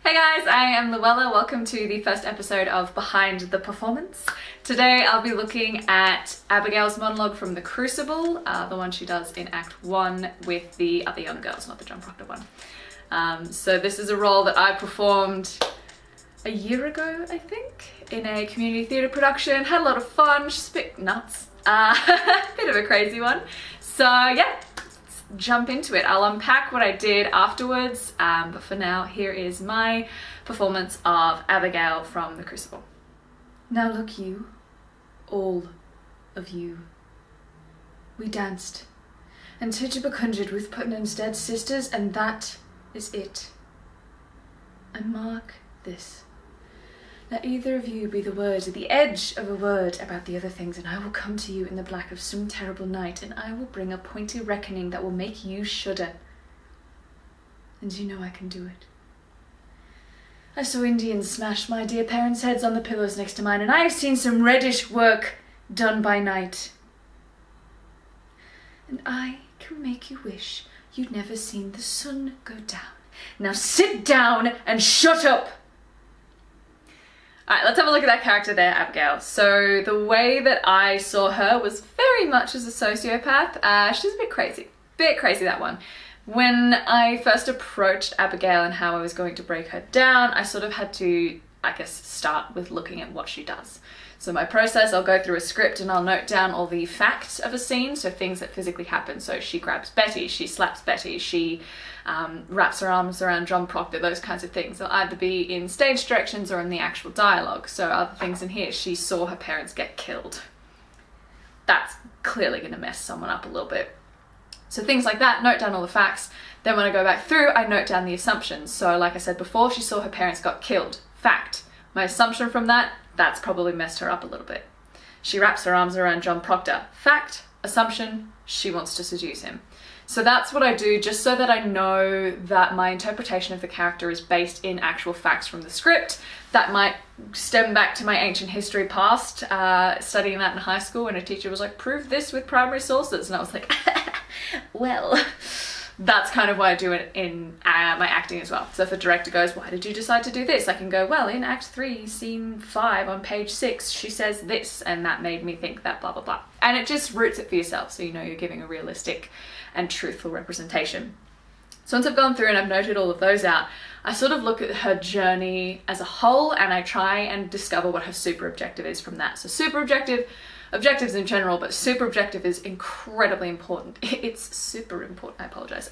Hey guys, I am Luella. Welcome to the first episode of Behind the Performance. Today I'll be looking at Abigail's monologue from the Crucible, the one she does in Act 1 with the other young girls, not the John Proctor one. So this is a role that I performed a year ago, I think, in a community theatre production. Had a lot of fun, she's a bit nuts, bit of a crazy one. So yeah, let's jump into it. I'll unpack what I did afterwards, but for now, here is my performance of Abigail from the Crucible. Now look you, all of you. We danced, and Tituba conjured with Putnam's dead sisters, and that is it. And mark this. Let either of you be the word, the edge of a word about the other things, and I will come to you in the black of some terrible night, and I will bring a pointy reckoning that will make you shudder. And you know I can do it. I saw Indians smash my dear parents' heads on the pillows next to mine, and I have seen some reddish work done by night. And I can make you wish you'd never seen the sun go down. Now sit down and shut up! Alright, let's have a look at that character there, Abigail. So the way that I saw her was very much as a sociopath. She's a bit crazy. That one. When I first approached Abigail and how I was going to break her down, I sort of had to, I guess, start with looking at what she does. So my process, I'll go through a script and I'll note down all the facts of a scene, so things that physically happen. So she grabs Betty, she slaps Betty, she wraps her arms around John Proctor, those kinds of things. They'll either be in stage directions or in the actual dialogue. So other things in here, she saw her parents get killed. That's clearly going to mess someone up a little bit. So things like that, note down all the facts. Then when I go back through, I note down the assumptions. So like I said before, she saw her parents got killed. Fact. My assumption from that, that's probably messed her up a little bit. She wraps her arms around John Proctor. Fact. Assumption, she wants to seduce him. So that's what I do, just so that I know that my interpretation of the character is based in actual facts from the script. That might stem back to my ancient history past, studying that in high school when a teacher was like, prove this with primary sources. And I was like, well, that's kind of why I do it in my acting as well. So if a director goes, why did you decide to do this? I can go, well, in Act 3, Scene 5 on page 6, she says this, and that made me think that blah, blah, blah. And it just roots it for yourself, so you know you're giving a realistic and truthful representation. So once I've gone through and I've noted all of those out, I sort of look at her journey as a whole and I try and discover what her super objective is from that. So super objective, objectives in general, but super objective is incredibly important. It's super important, I apologize.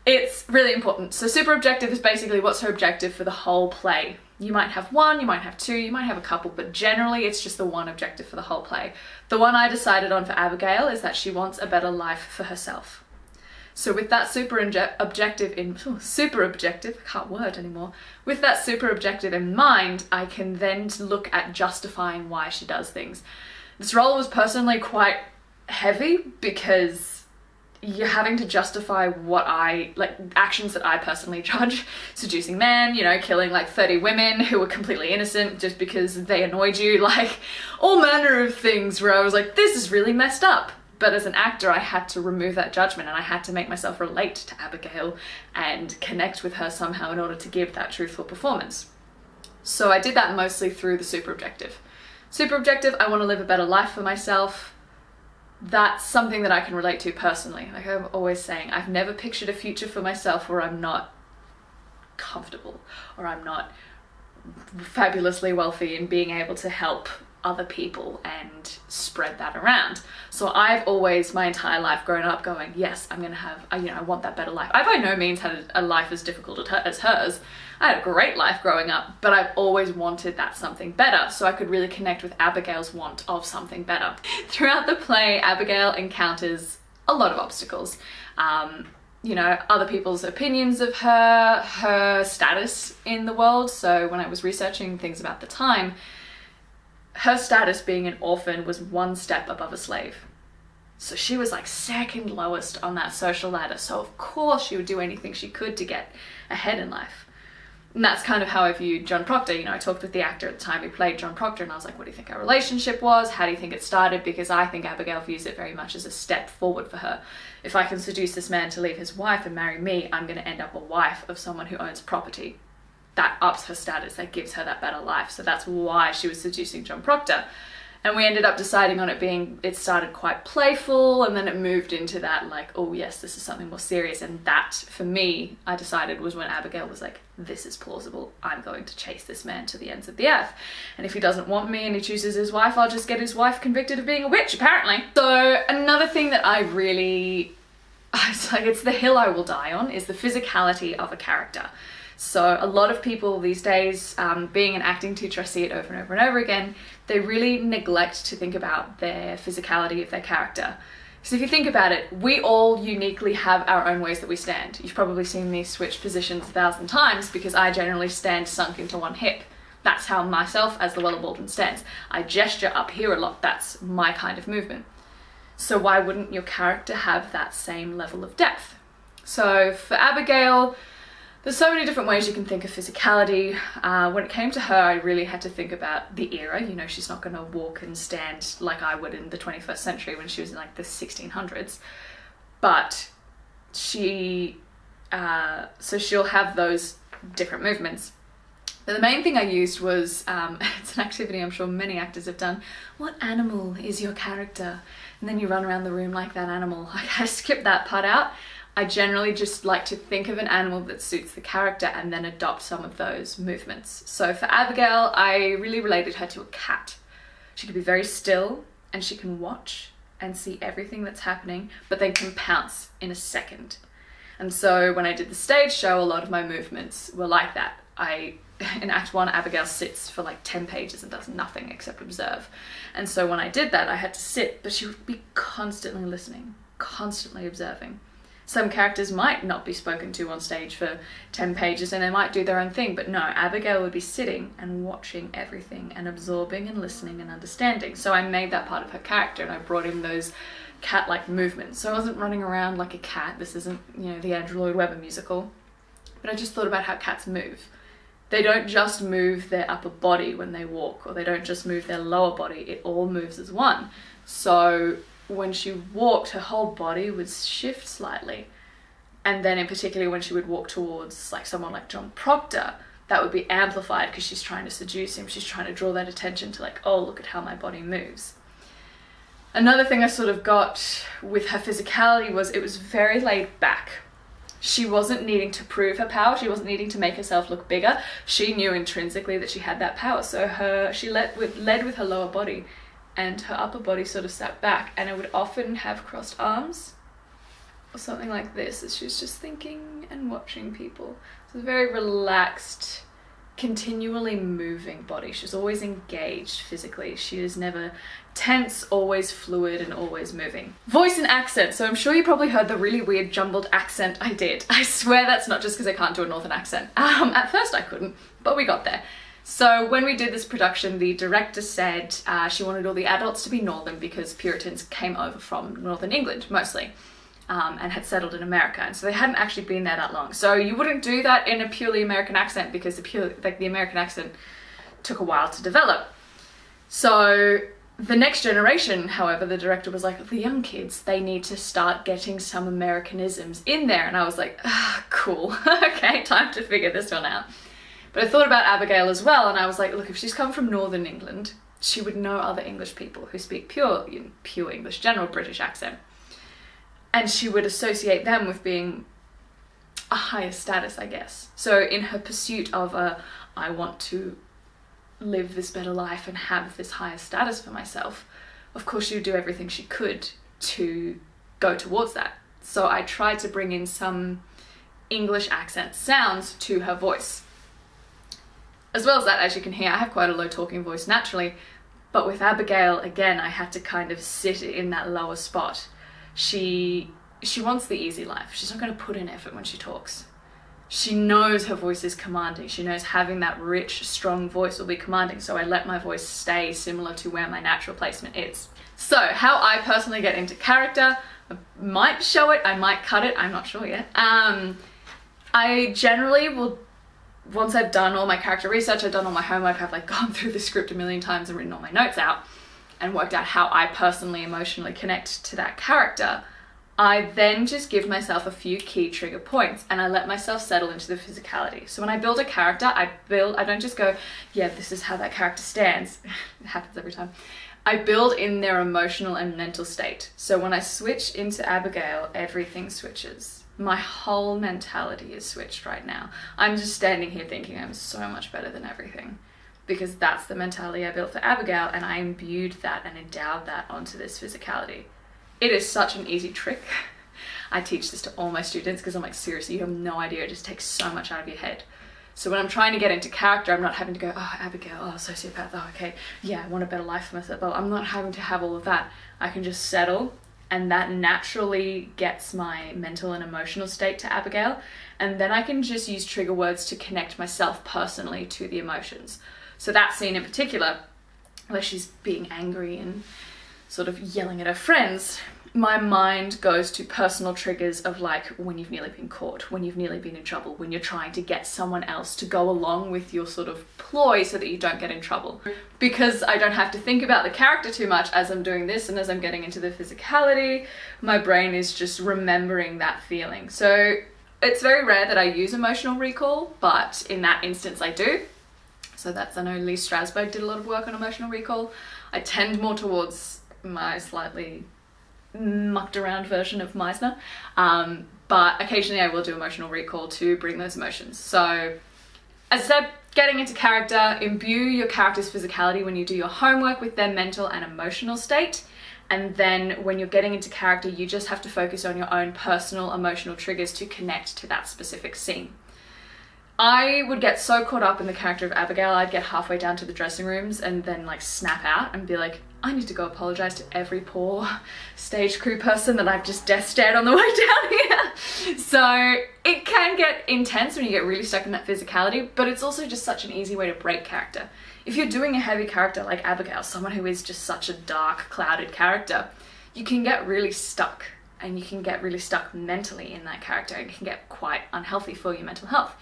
It's really important. So super objective is basically what's her objective for the whole play. You might have one, you might have two, you might have a couple, but generally it's just the one objective for the whole play. The one I decided on for Abigail is that she wants a better life for herself. So with that super objective, I can't word anymore. With that super objective in mind, I can then look at justifying why she does things. This role was personally quite heavy because you're having to justify actions that I personally judge. Seducing men, you know, killing like 30 women who were completely innocent just because they annoyed you, like all manner of things where I was like, this is really messed up. But as an actor, I had to remove that judgment and I had to make myself relate to Abigail and connect with her somehow in order to give that truthful performance. So I did that mostly through the super objective. Super objective, I want to live a better life for myself. That's something that I can relate to personally. Like I'm always saying, I've never pictured a future for myself where I'm not comfortable or I'm not fabulously wealthy and being able to help other people and spread that around. So I've always, my entire life, grown up going, yes, I'm gonna have, I want that better life. I by no means had a life as difficult as hers. I had a great life growing up, but I've always wanted that something better, so I could really connect with Abigail's want of something better. Throughout the play, Abigail encounters a lot of obstacles. Other people's opinions of her, her status in the world. So when I was researching things about the time, her status being an orphan was one step above a slave. So she was like second lowest on that social ladder. So of course she would do anything she could to get ahead in life. And that's kind of how I viewed John Proctor. I talked with the actor at the time who played John Proctor and I was like, what do you think our relationship was? How do you think it started? Because I think Abigail views it very much as a step forward for her. If I can seduce this man to leave his wife and marry me, I'm going to end up a wife of someone who owns property. that ups her status, that gives her that better life. So that's why she was seducing John Proctor. And we ended up deciding on it started quite playful, and then it moved into that like, oh yes, this is something more serious. And that, for me, I decided was when Abigail was like, this is plausible. I'm going to chase this man to the ends of the earth. And if he doesn't want me and he chooses his wife, I'll just get his wife convicted of being a witch, apparently. So another thing that I really, it's the hill I will die on, is the physicality of a character. So a lot of people these days, being an acting teacher, I see it over and over and over again, they really neglect to think about their physicality of their character. So if you think about it, we all uniquely have our own ways that we stand. You've probably seen me switch positions 1,000 times because I generally stand sunk into one hip. That's how myself as Llewellyn Baldwin stands. I gesture up here a lot. That's my kind of movement. So why wouldn't your character have that same level of depth? So for Abigail, there's so many different ways you can think of physicality. When it came to her, I really had to think about the era. You know, she's not going to walk and stand like I would in the 21st century when she was in like the 1600s. But so she'll have those different movements. But the main thing I used was, it's an activity I'm sure many actors have done. What animal is your character? And then you run around the room like that animal. I skipped that part out. I generally just like to think of an animal that suits the character and then adopt some of those movements. So for Abigail, I really related her to a cat. She can be very still and she can watch and see everything that's happening, but then can pounce in a second. And so when I did the stage show, a lot of my movements were like that. In Act 1, Abigail sits for like 10 pages and does nothing except observe. And so when I did that, I had to sit, but she would be constantly listening, constantly observing. Some characters might not be spoken to on stage for 10 pages and they might do their own thing, but no, Abigail would be sitting and watching everything and absorbing and listening and understanding. So I made that part of her character and I brought in those cat-like movements. So I wasn't running around like a cat. This isn't, you know, the Andrew Lloyd Webber musical. But I just thought about how cats move. They don't just move their upper body when they walk, or they don't just move their lower body. It all moves as one. So when she walked, her whole body would shift slightly. And then in particular when she would walk towards like someone like John Proctor, that would be amplified because she's trying to seduce him. She's trying to draw that attention to like, oh, look at how my body moves. Another thing I sort of got with her physicality was it was very laid back. She wasn't needing to prove her power. She wasn't needing to make herself look bigger. She knew intrinsically that she had that power. So she led with her lower body, and her upper body sort of sat back, and it would often have crossed arms or something like this as she was just thinking and watching people. So it was a very relaxed, continually moving body. She was always engaged physically. She was never tense, always fluid and always moving. Voice and accent. So I'm sure you probably heard the really weird jumbled accent I did. I swear that's not just because I can't do a northern accent. At first I couldn't, but we got there. So when we did this production, the director said she wanted all the adults to be northern because Puritans came over from northern England mostly, and had settled in America, and so they hadn't actually been there that long. So you wouldn't do that in a purely American accent because the American accent took a while to develop. So the next generation, however, the director was like, the young kids, they need to start getting some Americanisms in there. And I was like, cool, okay, time to figure this one out. But I thought about Abigail as well, and I was like, look, if she's come from Northern England, she would know other English people who speak pure English, general British accent. And she would associate them with being a higher status, I guess. So in her pursuit of I want to live this better life and have this higher status for myself, of course she would do everything she could to go towards that. So I tried to bring in some English accent sounds to her voice. As well as that, as you can hear, I have quite a low talking voice naturally, but with Abigail, again, I had to kind of sit in that lower spot. She wants the easy life. She's not going to put in effort when she talks. She knows her voice is commanding. She knows having that rich, strong voice will be commanding, so I let my voice stay similar to where my natural placement is. So, how I personally get into character, I might show it, I might cut it, I'm not sure yet. I generally will, once I've done all my character research, I've done all my homework, I've like gone through the script a million times and written all my notes out and worked out how I personally emotionally connect to that character, I then just give myself a few key trigger points and I let myself settle into the physicality. So when I build a character, I don't just go, yeah, this is how that character stands. It happens every time. I build in their emotional and mental state. So when I switch into Abigail, everything switches. My whole mentality is switched right now. I'm just standing here thinking I'm so much better than everything, because that's the mentality I built for Abigail, and I imbued that and endowed that onto this physicality. It is such an easy trick. I teach this to all my students because I'm like, seriously, you have no idea. It just takes so much out of your head. So when I'm trying to get into character, I'm not having to go, oh, Abigail, oh, sociopath, oh, okay, yeah, I want a better life for myself. Well, I'm not having to have all of that. I can just settle, and that naturally gets my mental and emotional state to Abigail. And then I can just use trigger words to connect myself personally to the emotions. So that scene in particular, where she's being angry and sort of yelling at her friends, my mind goes to personal triggers of like when you've nearly been caught, when you've nearly been in trouble, when you're trying to get someone else to go along with your sort of ploy so that you don't get in trouble. Because I don't have to think about the character too much as I'm doing this and as I'm getting into the physicality, my brain is just remembering that feeling. So it's very rare that I use emotional recall, but in that instance I do. So that's, I know Lee Strasberg did a lot of work on emotional recall. I tend more towards my slightly mucked around version of Meisner, but occasionally I will do emotional recall to bring those emotions. So as I said, getting into character, imbue your character's physicality when you do your homework with their mental and emotional state, and then when you're getting into character, you just have to focus on your own personal emotional triggers to connect to that specific scene. I would get so caught up in the character of Abigail, I'd get halfway down to the dressing rooms and then like snap out and be like, I need to go apologize to every poor stage crew person that I've just death stared on the way down here. So it can get intense when you get really stuck in that physicality, but it's also just such an easy way to break character. If you're doing a heavy character like Abigail, someone who is just such a dark, clouded character, you can get really stuck, and you can get really stuck mentally in that character, and it can get quite unhealthy for your mental health.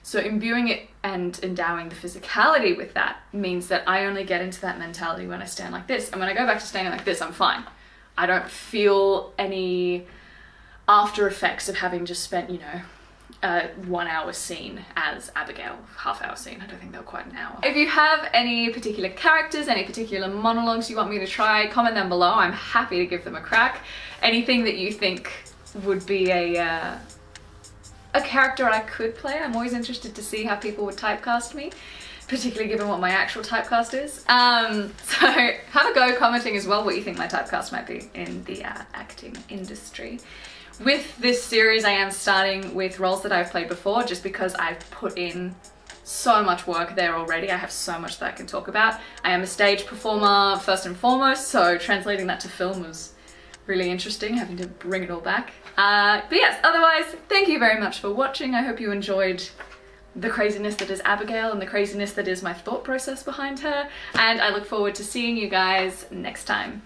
So imbuing it and endowing the physicality with that means that I only get into that mentality when I stand like this. And when I go back to standing like this, I'm fine. I don't feel any after effects of having just spent, you know, a 1 hour scene as Abigail, half-hour scene. I don't think they were quite an hour. If you have any particular characters, any particular monologues you want me to try, comment them below. I'm happy to give them a crack. Anything that you think would be a character I could play. I'm always interested to see how people would typecast me, particularly given what my actual typecast is. So have a go commenting as well what you think my typecast might be in the acting industry. With this series, I am starting with roles that I've played before, just because I've put in so much work there already. I have so much that I can talk about. I am a stage performer first and foremost, so translating that to film was really interesting, having to bring it all back. But yes, otherwise, thank you very much for watching. I hope you enjoyed the craziness that is Abigail and the craziness that is my thought process behind her, and I look forward to seeing you guys next time.